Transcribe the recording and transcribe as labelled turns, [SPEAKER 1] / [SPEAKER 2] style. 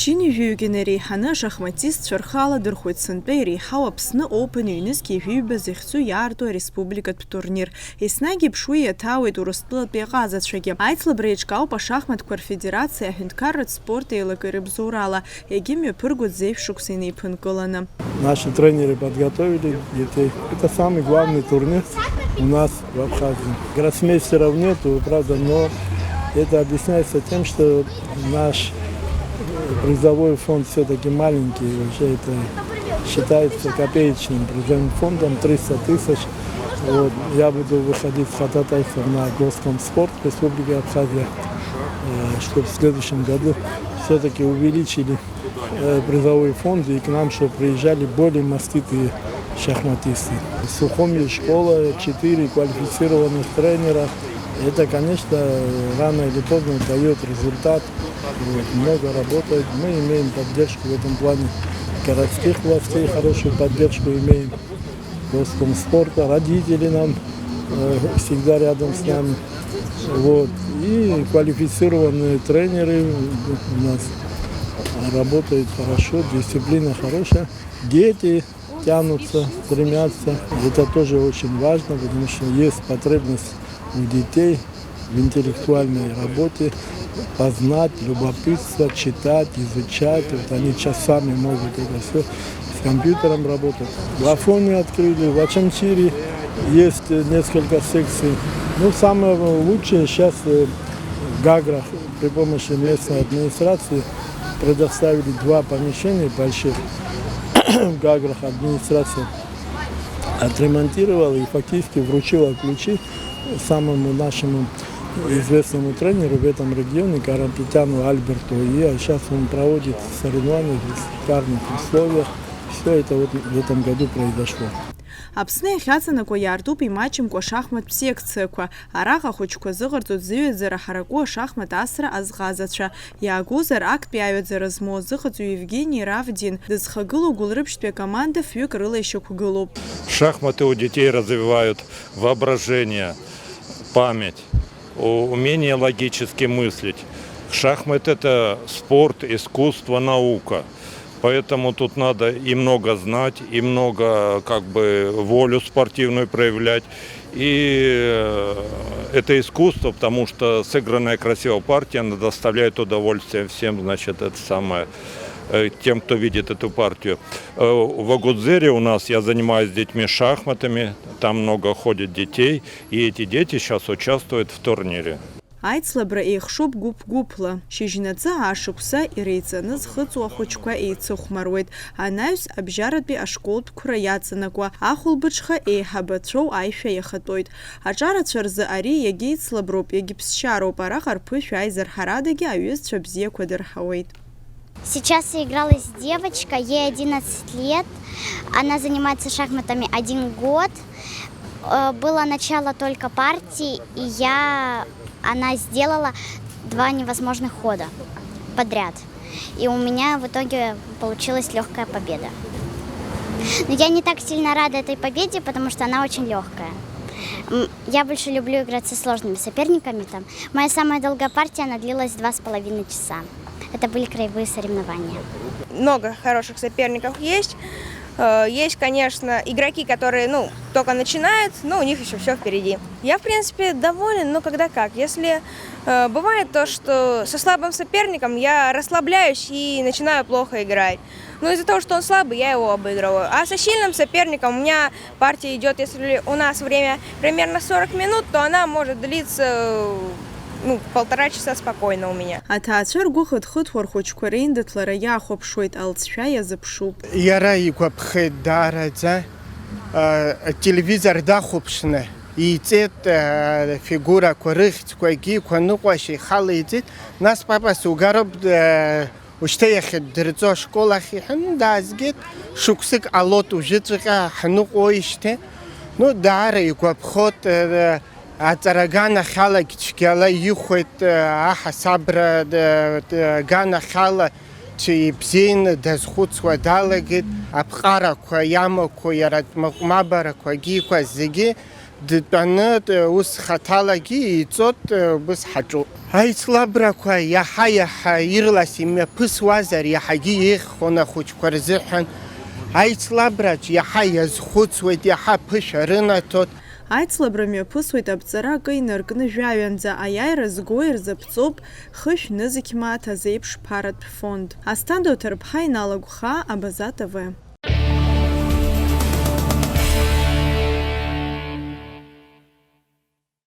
[SPEAKER 1] Аԥшьыни жәаҩыкгьы реиҳаны ашахматистцәа рхала дырхәеит сынтәа иреиҳау Аԥсны Open иҩнызқьи ижәыҩба захьӡу иаарту ареспубликатә турнир. Еснагь еиԥш уи иаҭаауеит Урыстәылатәи аҟазацәагьы. Аицлабра еиҿкаауп ашахматқәа рфедерациа аҳәынҭқарратә спорт еилагари бзоурала, егьи мҩаԥыргоит зеиԥшықәса инеиԥынкыланы.
[SPEAKER 2] Наши тренеры подготовили детей. Это самый главный турнир у нас в Абхазии. Гроссмейстеров нету, правда, но это объясняется тем, что наш призовой фонд все-таки маленький, уже это считается копеечным призовым фондом, 300 тысяч. Вот. Я буду выходить с ходатайством на Госкомспорт Республики Абхазия, чтобы в следующем году все-таки увеличили призовые фонды и к нам, чтобы приезжали более маститые шахматисты. В Сухуми школа, 4 квалифицированных тренера. Это, конечно, рано или поздно дает результат. Вот, много работает. Мы имеем поддержку в этом плане городских властей, хорошую поддержку имеем. Госкомспорта, родители нам всегда рядом с нами. Вот. И квалифицированные тренеры у нас работают хорошо, дисциплина хорошая. Дети тянутся, стремятся. Это тоже очень важно, потому что есть потребность у детей в интеллектуальной работе, познать, любопытство, читать, изучать. Вот они часами могут это все с компьютером работать. В Афоне открыли, в Ачамчире есть несколько секций. Ну, самое лучшее сейчас в Гаграх при помощи местной администрации предоставили 2 помещения больших. В Гаграх администрация отремонтировала и фактически вручила ключи самому нашему известному тренеру в этом регионе, Карапетяну Альберту. И сейчас он проводит соревнования в шикарных условиях. Все это вот в этом году произошло.
[SPEAKER 1] Аԥсны иахьаҵанакуа иаартуп имаҷымкәа ашахматтә секциақәа. Араҟа ахәыҷқәа зыҟарҵоит зыҩаӡара ҳараку ашахмат асра азҟазацәа. Иаагозар актәи аҩаӡара змоу азыҟаҵаҩ Евгений Равдин дызхагылоу Гәылрыԥшьтәи акоманда фҩык рыла ишьақәгылоуп.
[SPEAKER 3] Шахматы у детей развивают воображение, память, умение логически мыслить. Шахмат – это спорт, искусство, наука. Поэтому тут надо и много знать, и много волю спортивную проявлять. И это искусство, потому что сыгранная красивая партия, она доставляет удовольствие всем, тем, кто видит эту партию. В Агудзере у нас я занимаюсь с детьми шахматами, там много ходит детей, и эти дети сейчас участвуют в турнире.
[SPEAKER 1] Аицлабра еихшоуп гәыԥ-гәыԥла. Шьыжьнаҵы аашықәса иреиҵаны зхыҵуа ахәыҷқәа еицыхәмаруеит. Анаҩс абжьаратәи ашколтәқәра иаҵанакуа ахәылбыҽха еиҳабацәоу аишәа иахатәоит. Аҿарацәа рзы ари иагьеицлаброуп, иагьԥсшьароуп. Араҟа рԥышә аизар ҳарадагьы аҩызцәа бзиақәа дырҳауеит.
[SPEAKER 4] Сейчас игралась девочка, ей 11 лет. Она занимается шахматами 1 год. Было начало только партии, и она сделала 2 невозможных хода подряд. И у меня в итоге получилась легкая победа. Но я не так сильно рада этой победе, потому что она очень легкая. Я больше люблю играть со сложными соперниками. Моя самая долгая партия, она длилась 2,5 часа. Это были краевые соревнования.
[SPEAKER 5] Много хороших соперников есть. Есть, конечно, игроки, которые, только начинают, но у них еще все впереди. Я, в принципе, доволен, но когда как. Если бывает то, что со слабым соперником я расслабляюсь и начинаю плохо играть. Но из-за того, что он слабый, я его обыгрываю. А со сильным соперником у меня партия идет, если у нас время примерно 40 минут, то она может длиться 1,5 часа спокойно у меня.
[SPEAKER 1] Аҭаацәа ргәы хыҭхыҭуа рхәыҷқәа реиндаҭлара иаахәаԥшуеит, алҵшәа иазыԥшуп.
[SPEAKER 6] Иара игәаԥхеит даараӡа, телевизор дахәаԥшны иҵеит фигурақәа рыхьӡқәагьы қәаныҟәашьа ихала иҵеит. Нас папа сугароуп ушьҭа иахьдырҵо ашколахь иҳәан даазгеит. Шықәсык алот ужыҵәҟьа ҳныҟәоижьҭеи. Даара игәаԥхоит. Аҵараганахьалагь цәгьала ихәеит, аҳасабра ганахьала ибзианы дазхәыцуа далагеит, аԥҟарақәа, иамақәа, иара мабарақәа, агьиқәа зегьы дтәаны ус хаҭалагьы иҵот быс ҳаҿуп. Аицлабрақәа иаҳа-иаҳа ирлас имҩаԥысуазар иаҳагьы еиӷьхон ахәыҷқәа рзыҳәан. Аицлабраҿ иаҳа иазхәыцуеит, иаҳа ԥышәа рынаҭот.
[SPEAKER 1] Аицлабра мҩаԥысуеит аԥҵара акы инаркны жәаҩанӡа, аиааира зго ирзаԥҵоуп Хышә Нызықь Мааҭ азеиԥш ԥаратә фонд. Асҭанда Оҭарԥҳа, Инал Агәхаа, Абаза ТВ.